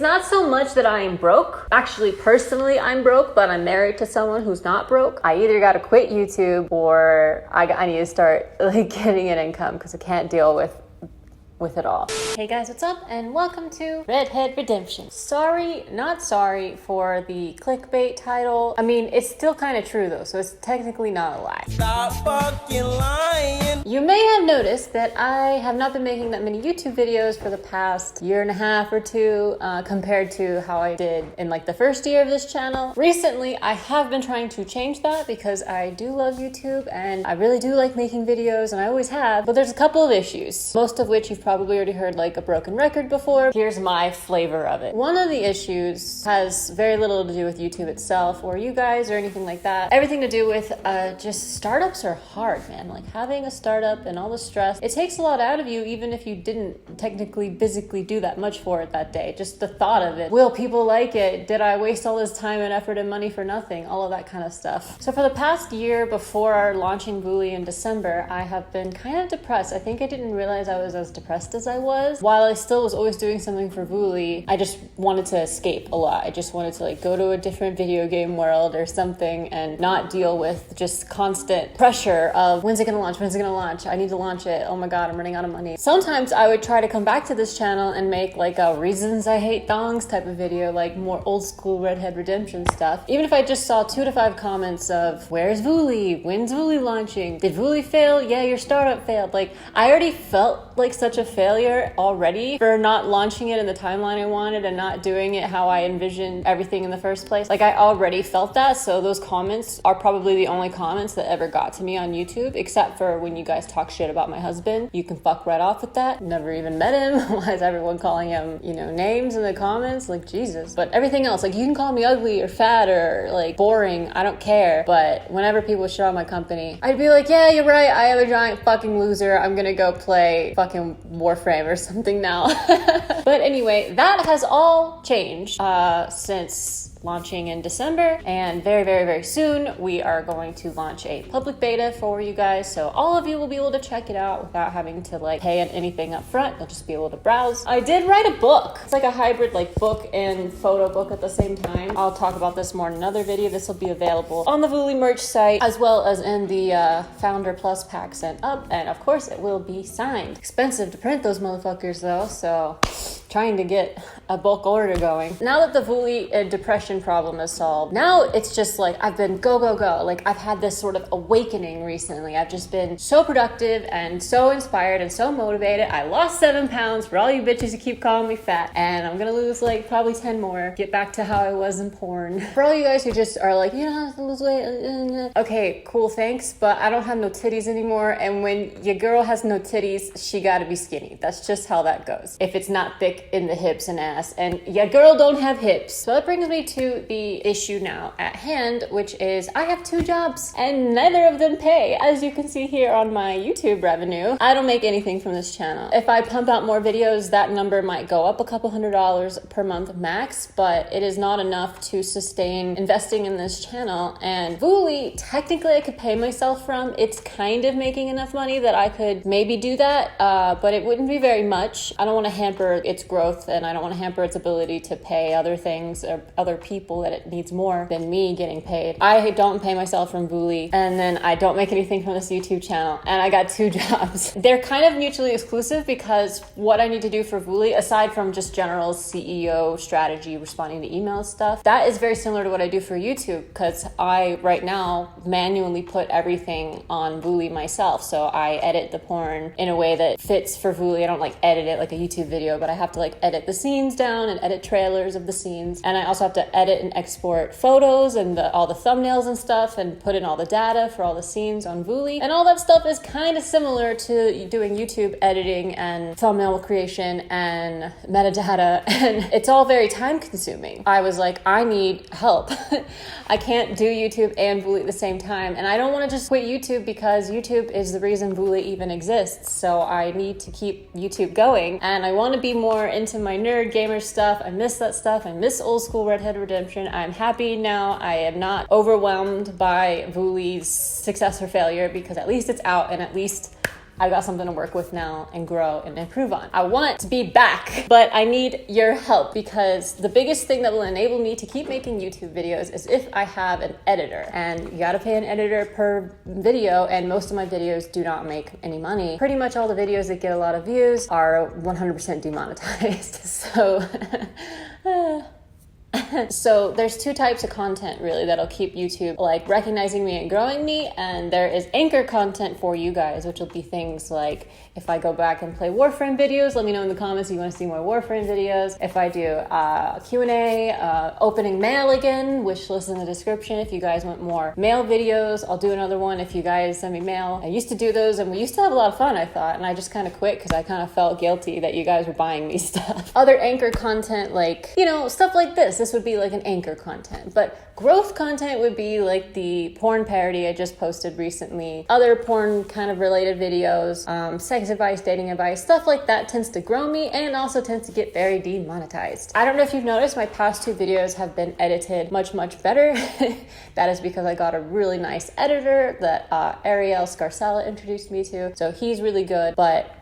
not so much that I am broke. Actually, personally, I'm broke, but I'm married to someone who's not broke. I either gotta quit YouTube or I need to start like getting an income because I can't deal with it all. Hey guys, what's up? And welcome to Redhead Redemption. Sorry, not sorry for the clickbait title. I mean, it's still kind of true though, so it's technically not a lie. Stop fucking lying. You may have noticed that I have not been making that many YouTube videos for the past year and a half or two, compared to how I did in like the first year of this channel. Recently, I have been trying to change that because I do love YouTube and I really do like making videos and I always have, but there's a couple of issues, most of which you've probably already heard like a broken record before. Here's my flavor of it. One of the issues has very little to do with YouTube itself or you guys or anything like that. Everything to do with just startups are hard, man. Like having a startup and all the stress, it takes a lot out of you even if you didn't technically physically do that much for it that day. Just the thought of it. Will people like it? Did I waste all this time and effort and money for nothing? All of that kind of stuff. So for the past year before launching Vooly in December, I have been kind of depressed. I think I didn't realize I was as depressed as I was. While I still was always doing something for Vooly, I just wanted to escape a lot. I just wanted to like go to a different video game world or something and not deal with just constant pressure of when's it gonna launch? When's it gonna launch? I need to launch it. Oh my god, I'm running out of money. Sometimes I would try to come back to this channel and make like a reasons I hate thongs type of video, like more old school Redhead Redemption stuff. Even if I just saw 2 to 5 comments of where's Vooly? When's Vooly launching? Did Vooly fail? Yeah, your startup failed. Like I already felt like such a failure already for not launching it in the timeline I wanted and not doing it how I envisioned everything in the first place. Like I already felt that, so those comments are probably the only comments that ever got to me on YouTube, except for when you guys talk shit about my husband. You can fuck right off with that. Never even met him. Why is everyone calling him, names in the comments? Like, Jesus. But everything else, like you can call me ugly or fat or like boring, I don't care. But whenever people shit on my company, I'd be like, yeah, you're right, I am a giant fucking loser. I'm gonna go play fucking Warframe or something now. But anyway, that has all changed since launching in December, and very, very, very soon we are going to launch a public beta for you guys, so all of you will be able to check it out without having to like pay anything up front. You'll just be able to browse. I did write a book. It's like a hybrid like book and photo book at the same time. I'll talk about this more in another video. This will be available on the Vooly merch site as well as in the Founder Plus pack sent up, and of course it will be signed. Expensive to print those motherfuckers though, so trying to get a bulk order going. Now that the Vooly depression problem is solved, now it's just like I've been go, go, go. Like I've had this sort of awakening recently. I've just been so productive and so inspired and so motivated. I lost 7 pounds for all you bitches who keep calling me fat, and I'm gonna lose like probably 10 more. Get back to how I was in porn. For all you guys who just are like, you don't have to lose weight. Okay, cool, thanks, but I don't have no titties anymore, and when your girl has no titties, she gotta be skinny. That's just how that goes. If it's not thick in the hips and ass, and your girl don't have hips. So that brings me to the issue now at hand, which is I have 2 jobs and neither of them pay. As you can see here on my YouTube revenue, I don't make anything from this channel. If I pump out more videos, that number might go up a couple $100 per month max, but it is not enough to sustain investing in this channel. And Vooly, technically I could pay myself from. It's kind of making enough money that I could maybe do that, but it wouldn't be very much. I don't want to hamper its growth, and I don't want to hamper its ability to pay other things or other people that it needs more than me getting paid. I don't pay myself from Vooly, and then I don't make anything from this YouTube channel, and I got 2 jobs. They're kind of mutually exclusive because what I need to do for Vooly, aside from just general CEO strategy, responding to email stuff, that is very similar to what I do for YouTube, because I right now manually put everything on Vooly myself. So I edit the porn in a way that fits for Vooly. I don't like edit it like a YouTube video, but I have to like edit the scenes down and edit trailers of the scenes, and I also have to edit and export photos and all the thumbnails and stuff and put in all the data for all the scenes on Vooly, and all that stuff is kind of similar to doing YouTube editing and thumbnail creation and metadata, and it's all very time consuming. I was like, I need help. I can't do YouTube and Vooly at the same time, and I don't want to just quit YouTube because YouTube is the reason Vooly even exists, so I need to keep YouTube going, and I want to be more into my nerd gamer stuff. I miss that stuff. I miss old school Redhead Redemption. I'm happy now. I am not overwhelmed by Vooly's success or failure because at least it's out, and at least I've got something to work with now and grow and improve on. I want to be back, but I need your help because the biggest thing that will enable me to keep making YouTube videos is if I have an editor, and you gotta pay an editor per video, and most of my videos do not make any money. Pretty much all the videos that get a lot of views are 100% demonetized. So so there's two types of content really that'll keep YouTube like recognizing me and growing me, and there is anchor content for you guys, which will be things like if I go back and play Warframe videos, let me know in the comments if you want to see more Warframe videos. If I do Q&A, opening mail again, wish list in the description if you guys want more mail videos. I'll do another one if you guys send me mail. I used to do those and we used to have a lot of fun, I thought, and I just kind of quit because I kind of felt guilty that you guys were buying me stuff. Other anchor content, like, you know, stuff like this would be like an anchor content, but growth content would be like the porn parody I just posted recently, other porn kind of related videos, sex advice, dating advice, stuff like that tends to grow me and also tends to get very demonetized. I don't know if you've noticed, my past two videos have been edited much better. That is because I got a really nice editor that Ariel Scarcella introduced me to, so he's really good, but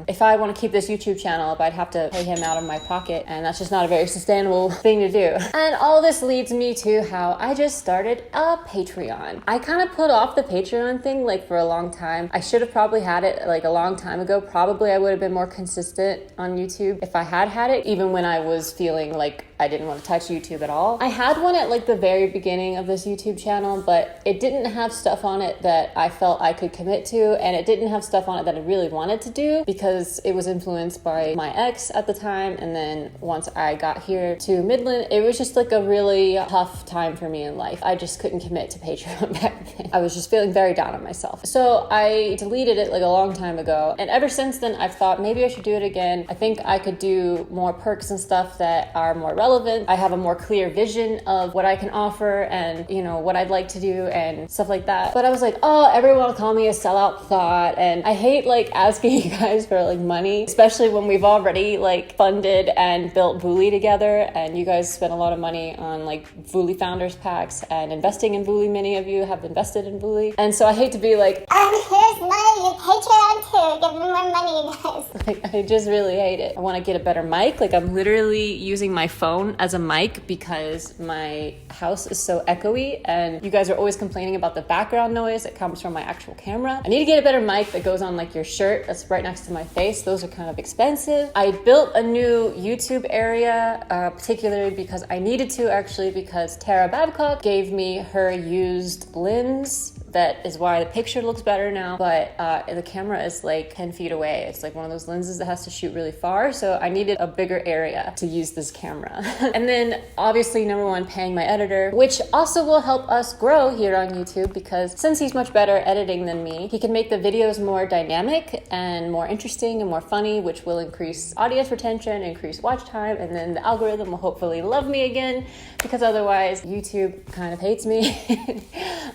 if I want to keep this YouTube channel up, I'd have to pay him out of my pocket, and that's just not a very sustainable thing to do. And all this leads me to how I just started a Patreon. I kind of put off the Patreon thing like for a long time. I should have probably had it like a long time ago. Probably I would have been more consistent on YouTube if I had it, even when I was feeling like I didn't want to touch YouTube at all. I had one at like the very beginning of this YouTube channel, but it didn't have stuff on it that I felt I could commit to, and it didn't have stuff on it that I really wanted to do because it was influenced by my ex at the time. And then once I got here to Midland, it was just like a really tough time for me in life. I just couldn't commit to Patreon back then. I was just feeling very down on myself. So I deleted it like a long time ago. And ever since then, I've thought maybe I should do it again. I think I could do more perks and stuff that are more relevant. I have a more clear vision of what I can offer and, you know, what I'd like to do and stuff like that. But I was like, oh, everyone will call me a sellout thought. And I hate like asking you guys for like money, especially when we've already like funded and built Vooly together. And you guys spent a lot of money on like Vooly founders packs and investing in Vooly. Many of you have invested in Vooly. And so I hate to be like, here's my Patreon too. Give me more money, guys. Like, I just really hate it. I want to get a better mic. Like, I'm literally using my phone as a mic because my house is so echoey and you guys are always complaining about the background noise that comes from my actual camera. I need to get a better mic that goes on like your shirt that's right next to my face. Those are kind of expensive. I built a new YouTube area, particularly because I needed to, actually, because Tara Babcock gave me her used lens. That is why the picture looks better now, but the camera is like 10 feet away. It's like one of those lenses that has to shoot really far, so I needed a bigger area to use this camera. And then obviously, number one, paying my editor, which also will help us grow here on YouTube because since he's much better editing than me, he can make the videos more dynamic and more interesting and more funny, which will increase audience retention, increase watch time, and then the algorithm will hopefully love me again because otherwise YouTube kind of hates me.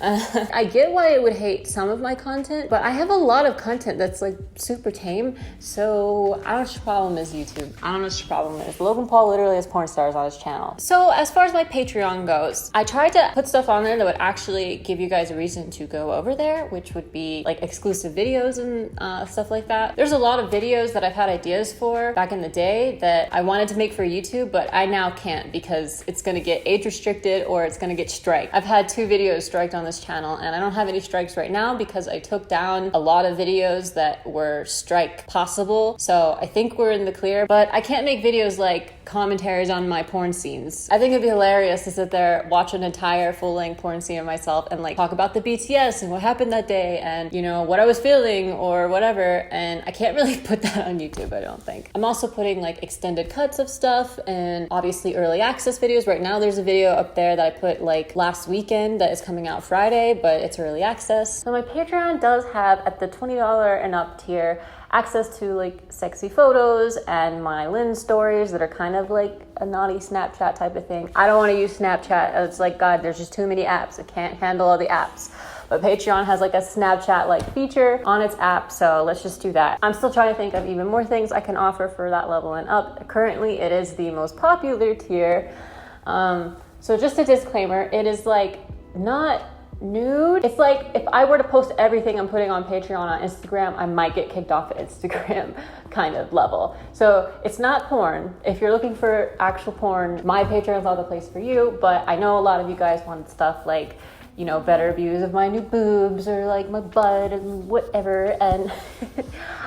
I get why it would hate some of my content, but I have a lot of content that's like super tame, so I don't know what your problem is, YouTube. I don't know what your problem is. Logan Paul literally has porn stars on his channel. So as far as my Patreon goes, I tried to put stuff on there that would actually give you guys a reason to go over there, which would be like exclusive videos and stuff like that. There's a lot of videos that I've had ideas for back in the day that I wanted to make for YouTube, but I now can't because it's gonna get age restricted or it's gonna get striked. I've had 2 videos striked on this channel and I don't have any strikes right now because I took down a lot of videos that were strike possible. So I think we're in the clear, but I can't make videos like commentaries on my porn scenes. I think it'd be hilarious to sit there, watch an entire full-length porn scene of myself and like talk about the BTS and what happened that day and, you know, what I was feeling or whatever. And I can't really put that on YouTube, I don't think. I'm also putting like extended cuts of stuff and obviously early access videos. Right now there's a video up there that I put like last weekend that is coming out Friday, but it's early access. So my Patreon does have, at the $20 and up tier, access to like sexy photos and my lens stories that are kind of like a naughty Snapchat type of thing. I don't want to use Snapchat. It's like, God, there's just too many apps. I can't handle all the apps. But Patreon has like a Snapchat-like feature on its app, so let's just do that. I'm still trying to think of even more things I can offer for that level and up. Currently, it is the most popular tier. So just a disclaimer, it is like not nude. It's like if I were to post everything I'm putting on Patreon on Instagram, I might get kicked off of Instagram kind of level. So it's not porn. If you're looking for actual porn, my Patreon's not the place for you, but I know a lot of you guys want stuff like, you know, better views of my new boobs or like my butt and whatever, and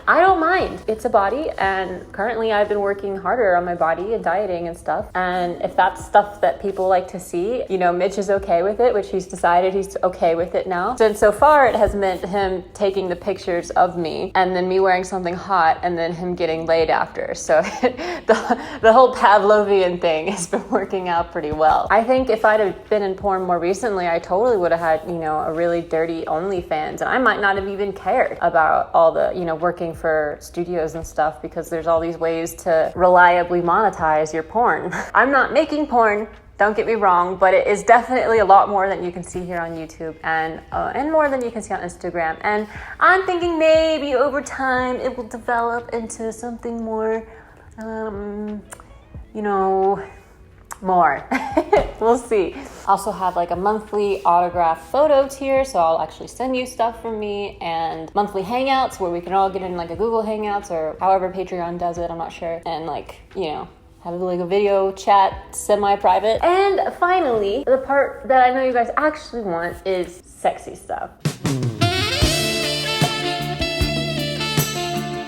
I don't mind. It's a body, and currently I've been working harder on my body and dieting and stuff, and if that's stuff that people like to see, you know, Mitch is okay with it, which he's decided he's okay with it now. And so far it has meant him taking the pictures of me and then me wearing something hot and then him getting laid after. So the whole Pavlovian thing has been working out pretty well. I think if I'd have been in porn more recently, I totally would have had, you know, a really dirty OnlyFans, and I might not have even cared about all the, you know, working for studios and stuff, because there's all these ways to reliably monetize your porn. I'm not making porn, don't get me wrong, but it is definitely a lot more than you can see here on YouTube, and more than you can see on Instagram. And I'm thinking maybe over time it will develop into something more, you know, more. We'll see. Also have like a monthly autograph photo tier, so I'll actually send you stuff from me, and monthly hangouts where we can all get in like a Google Hangouts or however Patreon does it, I'm not sure, and like, you know, have like a video chat, semi-private. And finally, the part that I know you guys actually want is sexy stuff.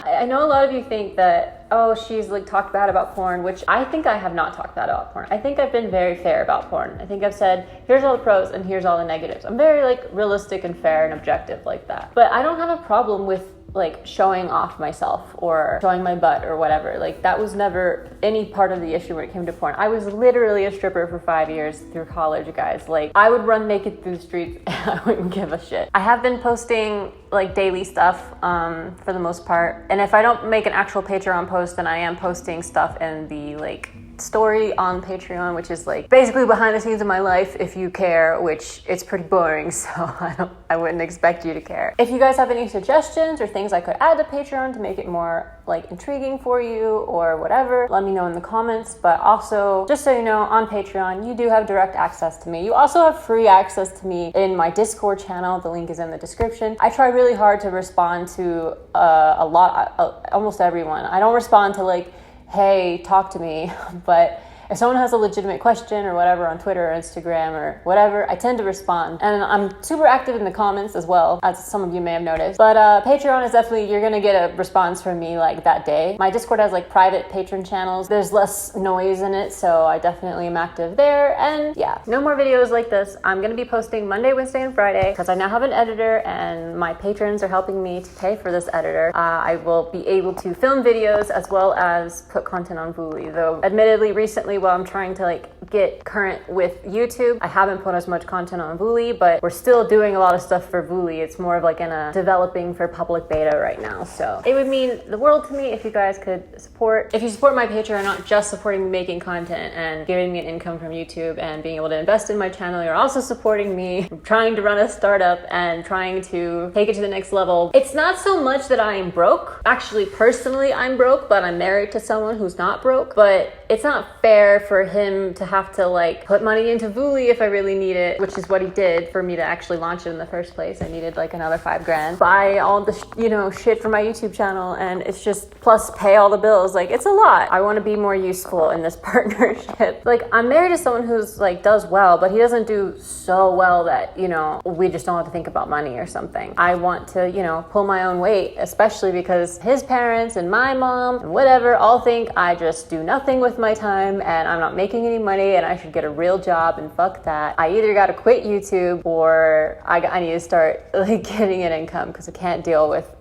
I know a lot of you think that, oh, she's like talked bad about porn, which I think I have not talked bad about porn. I think I've been very fair about porn. I think I've said, here's all the pros and here's all the negatives. I'm very like realistic and fair and objective like that. But I don't have a problem with like showing off myself or showing my butt or whatever. Like that was never any part of the issue when it came to porn. I was literally a stripper for 5 years through college, guys. Like I would run naked through the streets and I wouldn't give a shit. I have been posting like daily stuff for the most part. And if I don't make an actual Patreon post, then I am posting stuff in the like story on Patreon, which is like basically behind the scenes of my life if you care, which it's pretty boring, so I wouldn't expect you to care. If you guys have any suggestions or things I could add to Patreon to make it more like intriguing for you or whatever, let me know in the comments. But also, just so you know, on Patreon you do have direct access to me. You also have free access to me in my Discord channel. The link is in the description. I try really hard to respond to almost everyone. I don't respond to like, hey, talk to me, but if someone has a legitimate question or whatever on Twitter or Instagram or whatever, I tend to respond. And I'm super active in the comments as well, as some of you may have noticed. But Patreon is definitely, you're gonna get a response from me like that day. My Discord has like private patron channels. There's less noise in it, so I definitely am active there. And yeah, no more videos like this. I'm gonna be posting Monday, Wednesday, and Friday because I now have an editor and my patrons are helping me to pay for this editor. I will be able to film videos as well as put content on Vooly, though admittedly recently, while I'm trying to like get current with YouTube, I haven't put as much content on Vooly, but we're still doing a lot of stuff for Vooly. It's more of like in a developing for public beta right now. So it would mean the world to me if you guys could support. If you support my Patreon, not just supporting me making content and giving me an income from YouTube and being able to invest in my channel, you're also supporting me trying to run a startup and trying to take it to the next level. It's not so much that I am broke. Actually, personally, I'm broke, but I'm married to someone who's not broke. But it's not fair for him to have to like put money into Vooly if I really need it, which is what he did for me to actually launch it in the first place. I needed like another $5 grand, buy all the shit for my YouTube channel, and it's just plus pay all the bills. Like it's a lot. I want to be more useful in this partnership. Like I'm married to someone who's like does well, but he doesn't do so well that, you know, we just don't have to think about money or something. I want to, you know, pull my own weight, especially because his parents and my mom and whatever all think I just do nothing with my time and I'm not making any money and I should get a real job, and fuck that. I either got to quit YouTube or I need to start like getting an income because I can't deal with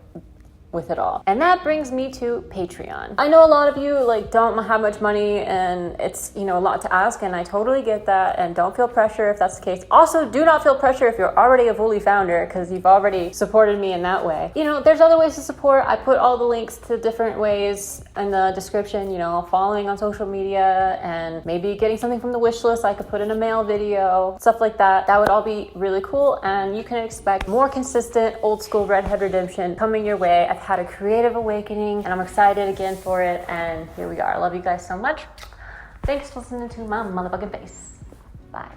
it all. And that brings me to Patreon. I know a lot of you like don't have much money and it's, you know, a lot to ask, and I totally get that, and don't feel pressure if that's the case. Also, do not feel pressure if you're already a Vooly founder because you've already supported me in that way. You know, there's other ways to support. I put all the links to different ways in the description, you know, following on social media and maybe getting something from the wish list. I could put in a mail video, stuff like that. That would all be really cool, and you can expect more consistent old school redhead redemption coming your way. I've had a creative awakening and I'm excited again for it, and here we are. I love you guys so much. Thanks for listening to my motherfucking face. Bye.